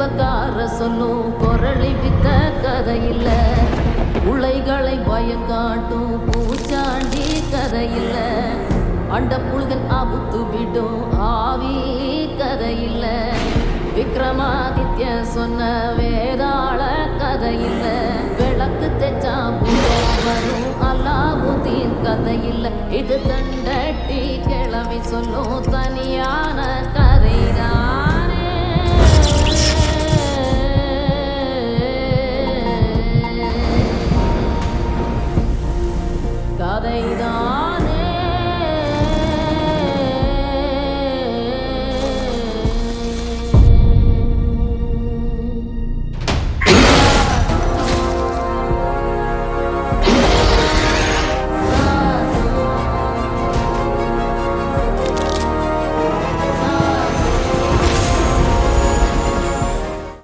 வெள்ளக்கார சொல்லும் குரளி வித்த கதையில்ல, உலைகளை பயங்காட்டும் பூச்சாண்டி கதையில்ல, அண்ட புழுகன் அவுத்து விடும் ஆவி கதையில்ல, விக்ரமாதித்ய சொன்ன வேதாள கதையில்ல, விளக்கு தெச்சா வரும் அல்லாவுதீன் கதையில்ல, இது தண்டட்டி கிளவி சொல்லும் தனியான